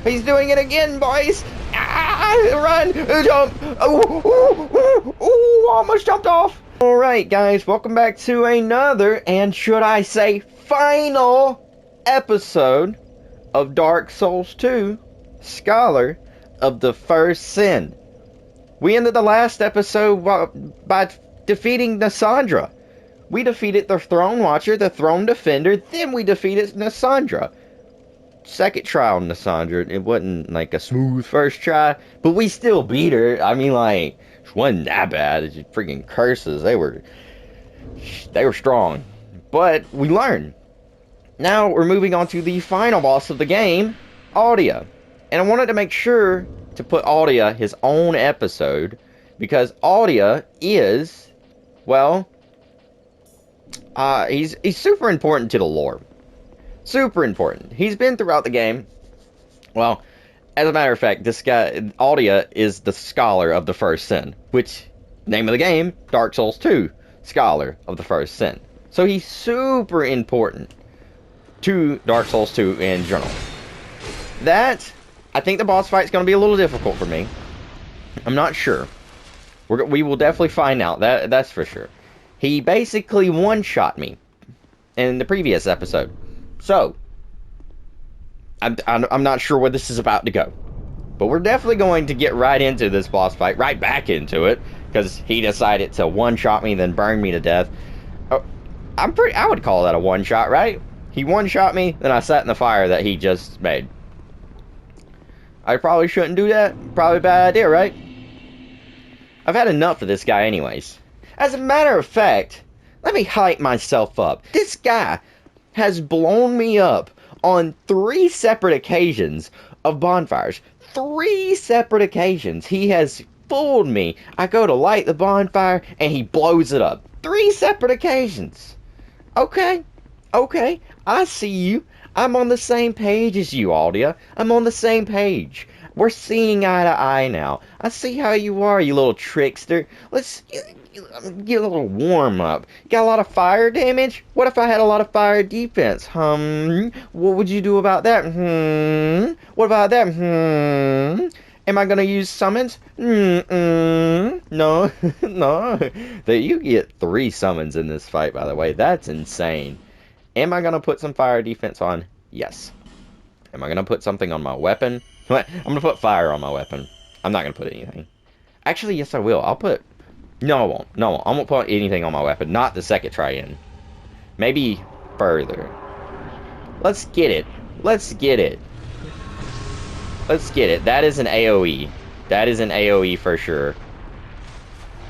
He's doing it again, boys! Ah, run! Jump! Oh, almost jumped off! Alright, guys, welcome back to another, and should I say, final episode of Dark Souls 2, Scholar of the First Sin. We ended the last episode by defeating Nasandra. We defeated the Throne Watcher, the Throne Defender, then we defeated Nasandra. Second try on Nasandra, it wasn't like a smooth first try, but we still beat her. I mean, like, it wasn't that bad. It's just freaking curses. They were strong, but we learned. Now we're moving on to the final boss of the game, ALDIA, and I wanted to make sure to put ALDIA his own episode because ALDIA is, well, he's super important to the lore. Super important. He's been throughout the game. Well, as a matter of fact, this guy, ALDIA, is the Scholar of the First Sin. Which, name of the game, Dark Souls 2, Scholar of the First Sin. So he's super important to Dark Souls 2 in general. I think the boss fight's going to be a little difficult for me. I'm not sure. We will definitely find out. That's for sure. He basically one-shot me in the previous episode. So, I'm not sure where this is about to go. But we're definitely going to get right into this boss fight, right back into it, because he decided to one-shot me, then burn me to death. I would call that a one-shot, right? He one-shot me, then I sat in the fire that he just made. I probably shouldn't do that. Probably a bad idea, right? I've had enough of this guy anyways. As a matter of fact, let me hype myself up. This guy has blown me up on 3 separate occasions of bonfires. 3 separate occasions. He has fooled me. I go to light the bonfire and he blows it up. 3 separate occasions. Okay. I see you. I'm on the same page as you, ALDIA. I'm on the same page. We're seeing eye to eye now. I see how you are, you little trickster. Let's get a little warm up. Got a lot of fire damage? What if I had a lot of fire defense? What would you do about that? What about that? Am I gonna use summons? No. No. You get 3 summons in this fight, by the way. That's insane. Am I gonna put some fire defense on? Yes. Am I gonna put something on my weapon? I'm gonna put fire on my weapon. I'm not gonna put anything. Actually, yes, I will. I'll put... No, I won't. No, I won't put anything on my weapon. Not the second try-in. Maybe further. Let's get it. Let's get it. Let's get it. That is an AoE. That is an AoE for sure.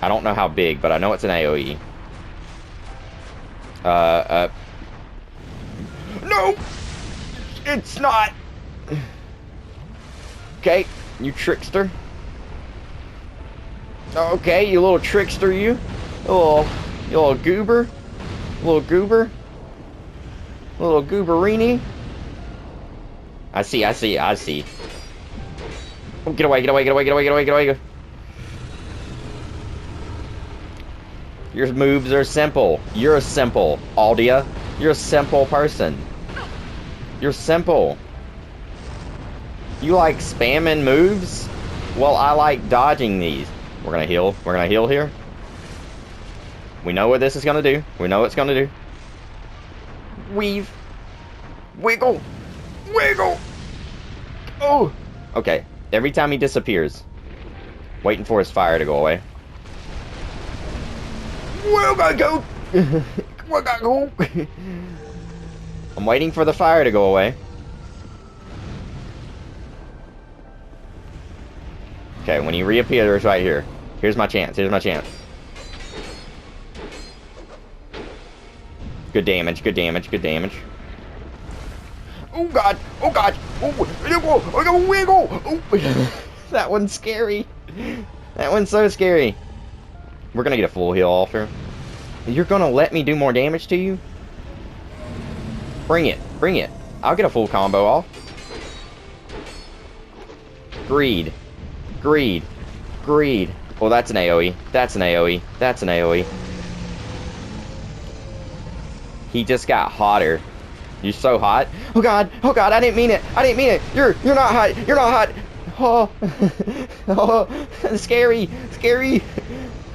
I don't know how big, but I know it's an AoE. No! It's not! Okay, you trickster. Okay, you little trickster, you. You little goober. Little goober. Little gooberini. I see. Oh, get away. Your moves are simple. You're a simple, ALDIA. You're a simple person. You're simple. You like spamming moves? Well, I like dodging these. We're gonna heal. We're gonna heal here. We know what this is gonna do. We know what it's gonna do. Weave. Wiggle. Wiggle. Oh. Okay. Every time he disappears, waiting for his fire to go away. Where gotta go? Where gotta go? I'm waiting for the fire to go away. Okay, when he reappears right here. Here's my chance. Here's my chance. Good damage. Good damage. Good damage. Oh god. Oh god. Oh, wiggle. Oh. That one's scary. That one's so scary. We're gonna get a full heal off her. You're gonna let me do more damage to you? Bring it. Bring it. I'll get a full combo off. Greed. Greed. Greed. Well, that's an AoE. That's an AoE. That's an AoE. He just got hotter. You're so hot. Oh god, I didn't mean it. I didn't mean it. You're not hot. You're not hot. Oh, oh, scary, scary.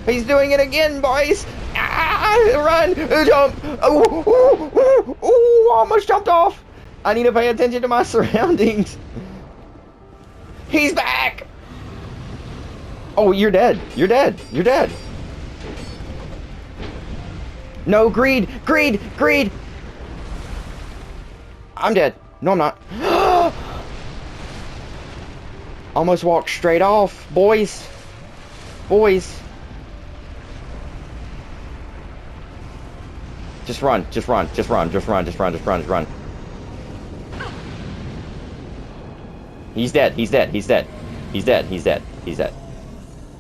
He's doing it again, boys. Ah, run, jump. Oh, oh, oh, oh, almost jumped off. I need to pay attention to my surroundings. He's back. Oh, you're dead. You're dead. You're dead. No, greed, greed, greed. I'm dead. No, I'm not. Almost walked straight off, boys. Boys. Just run, just run, just run, just run, just run, just run, just run. He's dead, he's dead, he's dead. He's dead, he's dead, he's dead.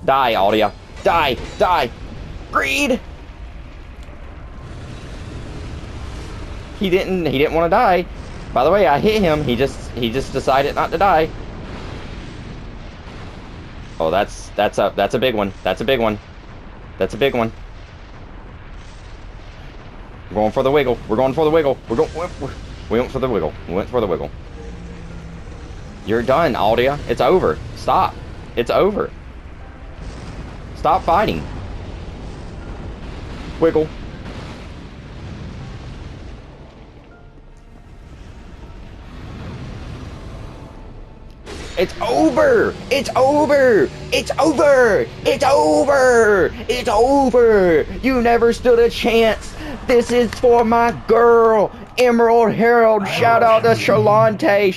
Die, ALDIA. Die, die. Greed. He didn't want to die. By the way, I hit him. He just decided not to die. Oh, that's a big one. That's a big one. That's a big one. We're going for the wiggle. We're going for the wiggle. We went for the wiggle. We went for the wiggle. You're done, ALDIA. It's over. Stop. It's over. Stop fighting. Wiggle. It's over! It's over! It's over! It's over! It's over! You never stood a chance! This is for my girl, Emerald Herald. Shout out to Shalante,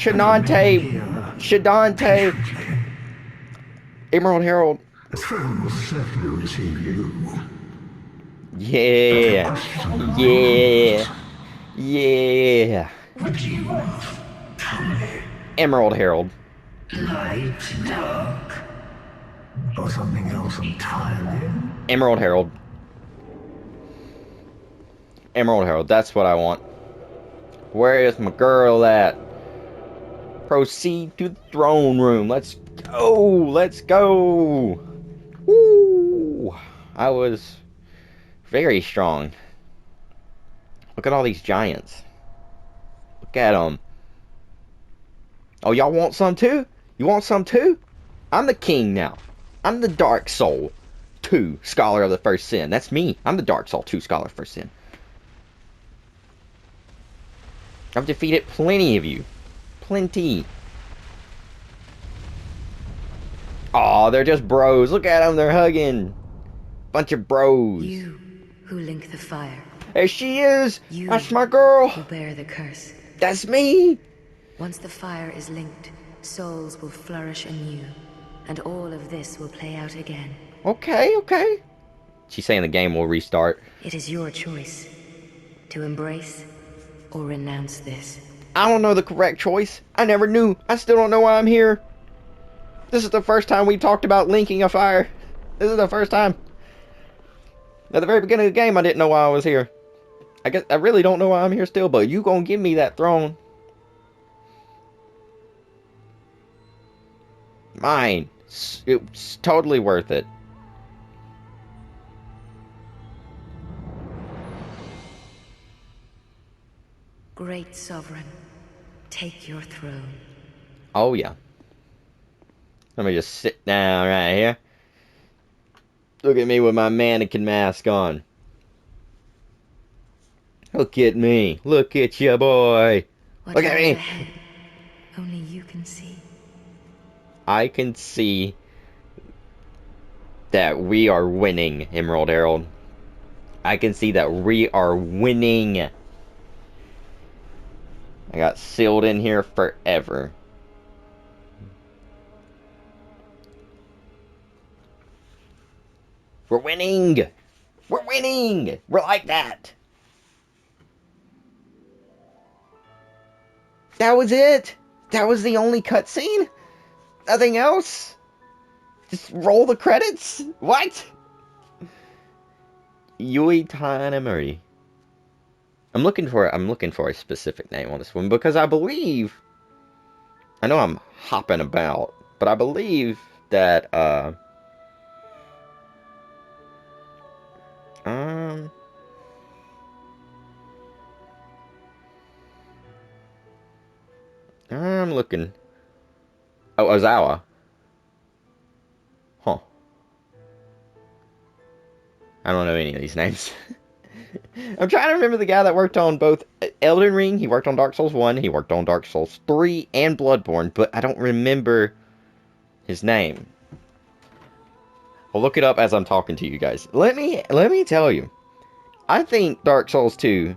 Shadante. Emerald Herald. The throne will certainly receive you. Yeah. Yeah. Yeah. What do you want? Tell me. Emerald Herald. Light, dark, or something else entirely? Emerald Herald. Emerald Herald, that's what I want. Where is my girl at? Proceed to the throne room. Let's go. Let's go. Woo. I was very strong. Look at all these giants. Look at them. Oh, y'all want some too? You want some too? I'm the king now. I'm the Dark Soul 2 Scholar of the First Sin. That's me. I'm the Dark Soul 2 Scholar of the First Sin. I've defeated plenty of you. Plenty. Aw, they're just bros. Look at them. They're hugging. Bunch of bros. You who link the fire. There she is. You That's my girl. who bear the curse. That's me. Once the fire is linked, souls will flourish anew, and all of this will play out again. Okay, okay. She's saying the game will restart. It is your choice to embrace or renounce this. I don't know the correct choice. I never knew. I still don't know why I'm here. This is the first time we talked about linking a fire. This is the first time. At the very beginning of the game, I didn't know why I was here. I guess I really don't know why I'm here still, but you gonna give me that throne. Mine. It's totally worth it. Great Sovereign, take your throne. Oh, yeah. Let me just sit down right here. Look at me with my mannequin mask on. Look at me. Look at you, boy. What Look at me. ahead, only you can see. I can see that we are winning, Emerald Herald. I can see that we are winning. I got sealed in here forever. We're winning! We're winning! We're like that! That was it! That was the only cutscene? Nothing else? Just roll the credits? What? Yui Tanamori. I'm looking for a specific name on this one because I believe, I know I'm hopping about, but I believe that I'm looking. Oh, Ozawa. Huh. I don't know any of these names. I'm trying to remember the guy that worked on both Elden Ring. He worked on Dark Souls 1. He worked on Dark Souls 3 and Bloodborne, but I don't remember his name. I'll look it up as I'm talking to you guys. Let me tell you. I think Dark Souls 2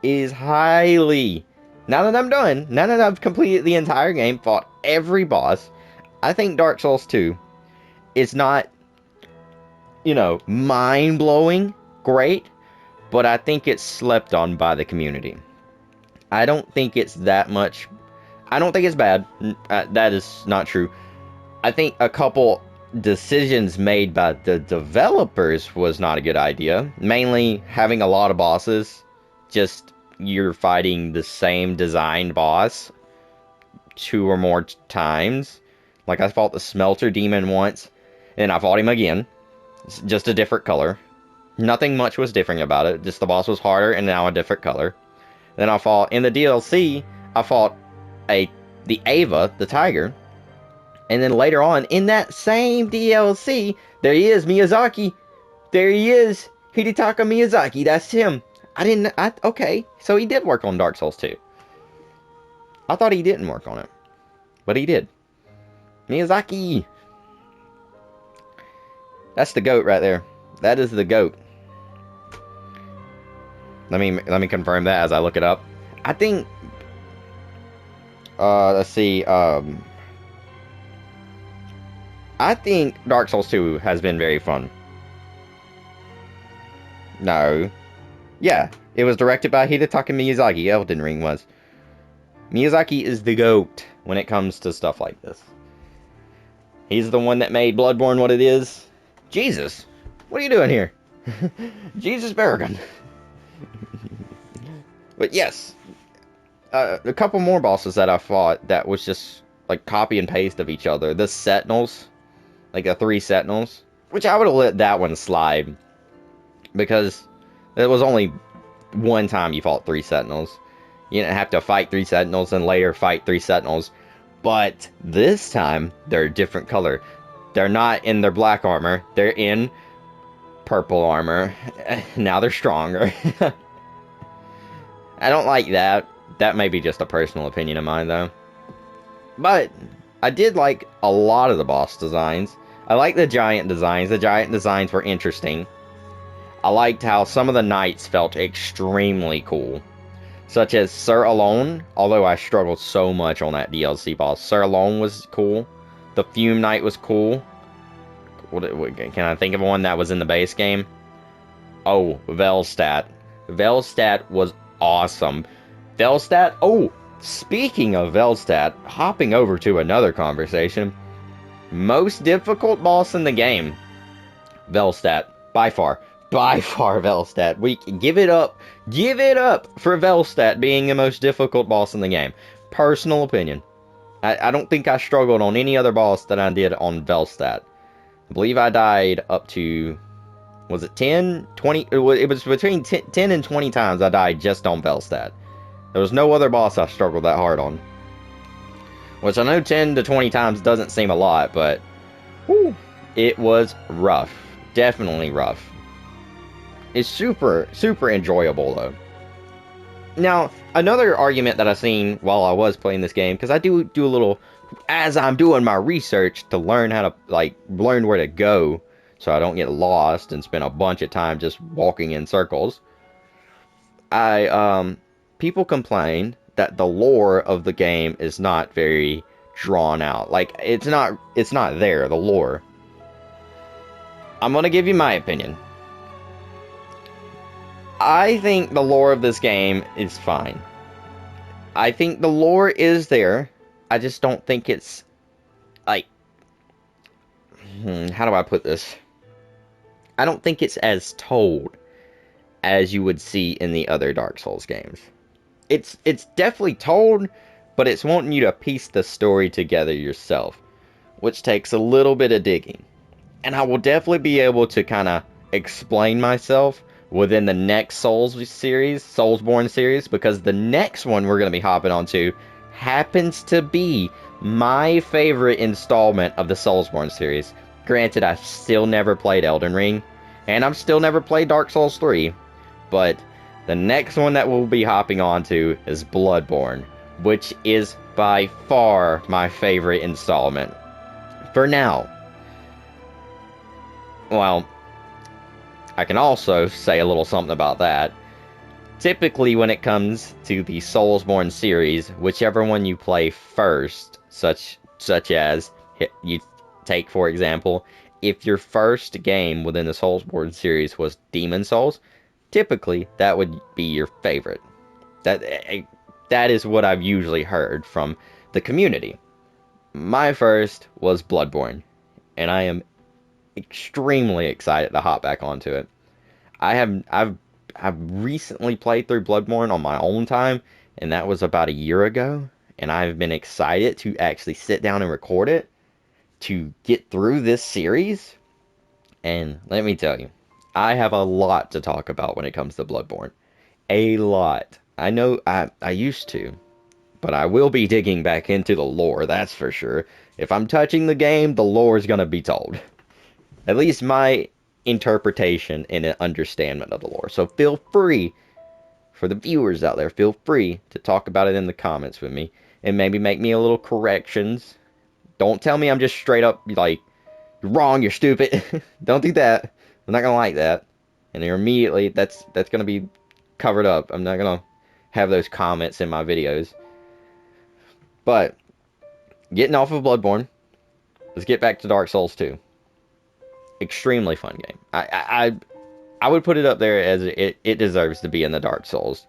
is highly... Now that I'm done, now that I've completed the entire game, fought every boss, I think Dark Souls 2 is not, you know, mind-blowing great, but I think it's slept on by the community. I don't think it's that much... I don't think it's bad. That is not true. I think a couple decisions made by the developers was not a good idea. Mainly having a lot of bosses. Just you're fighting the same designed boss 2 or more times. Like I fought the Smelter Demon once, and I fought him again. It's just a different color. Nothing much was different about it. Just the boss was harder and now a different color. Then I fought in the DLC. I fought the Ava, the tiger. And then later on, in that same DLC, there he is, Miyazaki. There he is, Hidetaka Miyazaki. That's him. Okay, so he did work on Dark Souls 2. I thought he didn't work on it, but he did. Miyazaki. That's the goat right there. That is the goat. Let me confirm that as I look it up. I think. Let's see. I think Dark Souls 2 has been very fun. No. Yeah, it was directed by Hidetaka Miyazaki. Elden Ring was. Miyazaki is the GOAT when it comes to stuff like this. He's the one that made Bloodborne what it is. Jesus, what are you doing here? Jesus Baragon. But yes, a couple more bosses that I fought that was just like copy and paste of each other. The Sentinels, like the 3 Sentinels, which I would have let that one slide because it was only one time you fought 3 Sentinels. You didn't have to fight 3 Sentinels and later fight 3 Sentinels. But this time, they're a different color. They're not in their black armor. They're in purple armor. Now they're stronger. I don't like that. That may be just a personal opinion of mine, though. But I did like a lot of the boss designs. I like the giant designs. The giant designs were interesting. I liked how some of the knights felt extremely cool. Such as Sir Alone, although I struggled so much on that DLC boss. Sir Alone was cool. The Fume Knight was cool. Can I think of one that was in the base game? Oh, Velstadt. Velstadt was awesome. Velstadt, oh, speaking of Velstadt, hopping over to another conversation. Most difficult boss in the game. Velstadt, by far. By far, Velstadt. We can give it up. Give it up for Velstadt being the most difficult boss in the game. Personal opinion. I don't think I struggled on any other boss than I did on Velstadt. I believe I died up to... Was it 10? 20? It was between 10 and 20 times I died just on Velstadt. There was no other boss I struggled that hard on. Which I know 10 to 20 times doesn't seem a lot, but... Whew, it was rough. Definitely rough. It's super, super enjoyable, though. Now, another argument that I've seen while I was playing this game, because I do a little, as I'm doing my research to learn how to, learn where to go, so I don't get lost and spend a bunch of time just walking in circles. People complain that the lore of the game is not very drawn out. Like, it's not there, the lore. I'm gonna give you my opinion. I think the lore of this game is fine. I think the lore is there. I just don't think it's, like... how do I put this? I don't think it's as told as you would see in the other Dark Souls games. It's definitely told, but it's wanting you to piece the story together yourself, which takes a little bit of digging. And I will definitely be able to kind of explain myself within the next Soulsborne series, because the next one we're going to be hopping onto happens to be my favorite installment of the Soulsborne series. Granted, I've still never played Elden Ring, and I've still never played Dark Souls 3, but the next one that we'll be hopping onto is Bloodborne, which is by far my favorite installment. For now. Well, I can also say a little something about that. Typically, when it comes to the Soulsborne series, whichever one you play first, such as you take, for example, if your first game within the Soulsborne series was Demon Souls, typically that would be your favorite. That is what I've usually heard from the community. My first was Bloodborne, and I am extremely excited to hop back onto it. I've recently played through Bloodborne on my own time, and that was about a year ago, and I've been excited to actually sit down and record it to get through this series. And let me tell you, I have a lot to talk about when it comes to Bloodborne. A lot. I know I used to, but I will be digging back into the lore, that's for sure. If I'm touching the game, the lore is going to be told. At least my interpretation and understanding of the lore. So feel free, for the viewers out there, feel free to talk about it in the comments with me. And maybe make me a little corrections. Don't tell me I'm just straight up like, you're wrong, you're stupid. Don't do that. I'm not going to like that. And then immediately, that's going to be covered up. I'm not going to have those comments in my videos. But, getting off of Bloodborne, let's get back to Dark Souls 2. Extremely fun game. I would put it up there as it deserves to be in the Dark Souls.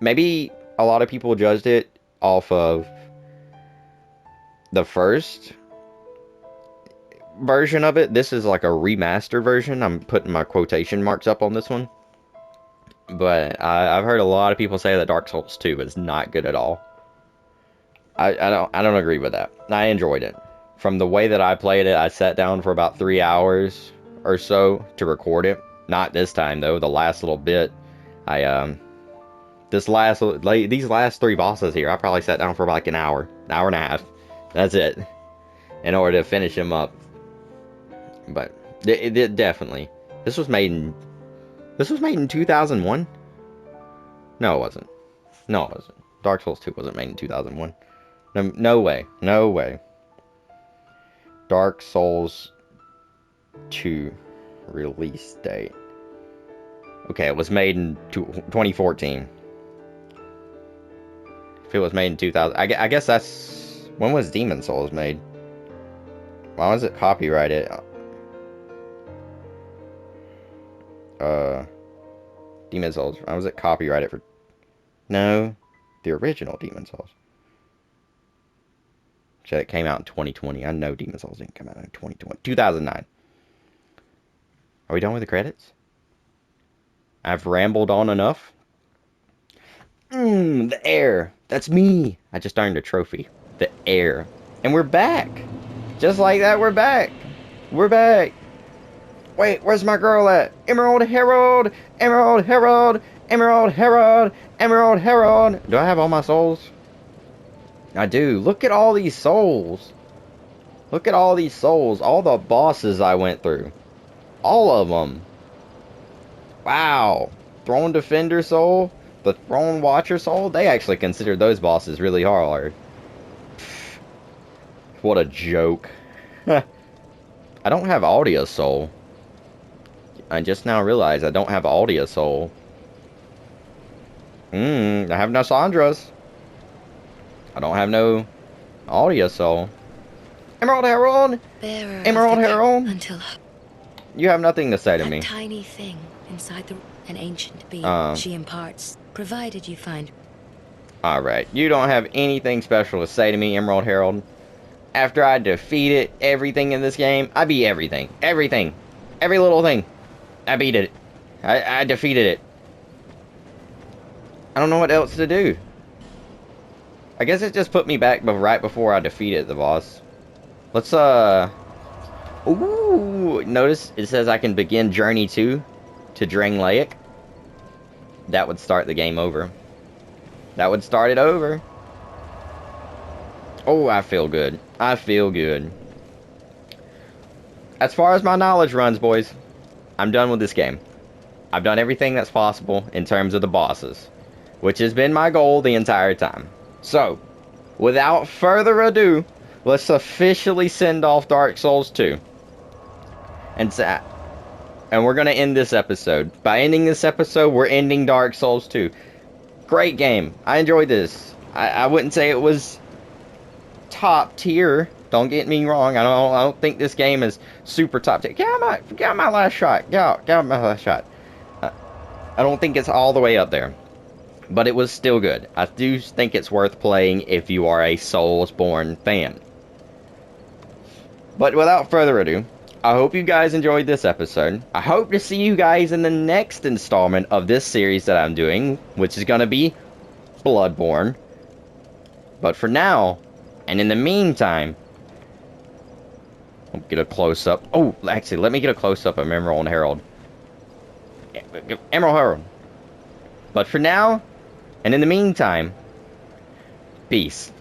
Maybe a lot of people judged it off of the first version of it. This is like a remastered version. I'm putting my quotation marks up on this one. But I've heard a lot of people say that Dark Souls 2 is not good at all. I don't agree with that. I enjoyed it. From the way that I played it, I sat down for about 3 hours or so to record it. Not this time though. The last little bit, these last 3 bosses here, I probably sat down for like an hour and a half. That's it, in order to finish them up. But it definitely. This was made in 2001. No, it wasn't. No, it wasn't. Dark Souls 2 wasn't made in 2001. No way. No way. Dark Souls 2 release date. Okay, it was made in 2014. If it was made in 2000, I guess that's... When was Demon Souls made? Why was it copyrighted? Demon Souls. Why was it copyrighted for... No, the original Demon Souls. So it came out in 2020. I know Demon Souls didn't come out in 2020. 2009. Are we done with the credits? I've rambled on enough. The air. That's me. I just earned a trophy. The air. And we're back. Just like that, we're back. We're back. Wait, where's my girl at? Emerald Herald. Emerald Herald. Emerald Herald. Emerald Herald. Do I have all my souls? I do. Look at all these souls. Look at all these souls. All the bosses I went through. All of them. Wow. Throne Defender soul. The Throne Watcher soul. They actually considered those bosses really hard. What a joke. I don't have ALDIA soul. I just now realized I don't have ALDIA soul. I have no Sandra's. I don't have no ALDIA soul. Emerald Herald! Emerald Herald! Until you have nothing to say to me. That tiny thing inside an ancient being she imparts, provided you find... Alright, you don't have anything special to say to me, Emerald Herald. After I defeated everything in this game, I beat everything. Everything. Every little thing. I beat it. I defeated it. I don't know what else to do. I guess it just put me back right before I defeated the boss. Let's, Ooh, notice it says I can begin Journey 2 to Drang Lake. That would start the game over. That would start it over. Oh, I feel good. I feel good. As far as my knowledge runs, boys, I'm done with this game. I've done everything that's possible in terms of the bosses, which has been my goal the entire time. So, without further ado, let's officially send off Dark Souls 2. And we're going to end this episode. By ending this episode, we're ending Dark Souls 2. Great game. I enjoyed this. I wouldn't say it was top tier. Don't get me wrong. I don't think this game is super top tier. Get out my last shot. Get out my last shot. I don't think it's all the way up there. But it was still good. I do think it's worth playing if you are a Soulsborne fan. But without further ado, I hope you guys enjoyed this episode. I hope to see you guys in the next installment of this series that I'm doing, which is going to be Bloodborne. But for now, and in the meantime, I'll get a close-up. Oh, actually, let me get a close-up of Emerald Herald. Emerald Herald. But for now, and in the meantime, peace.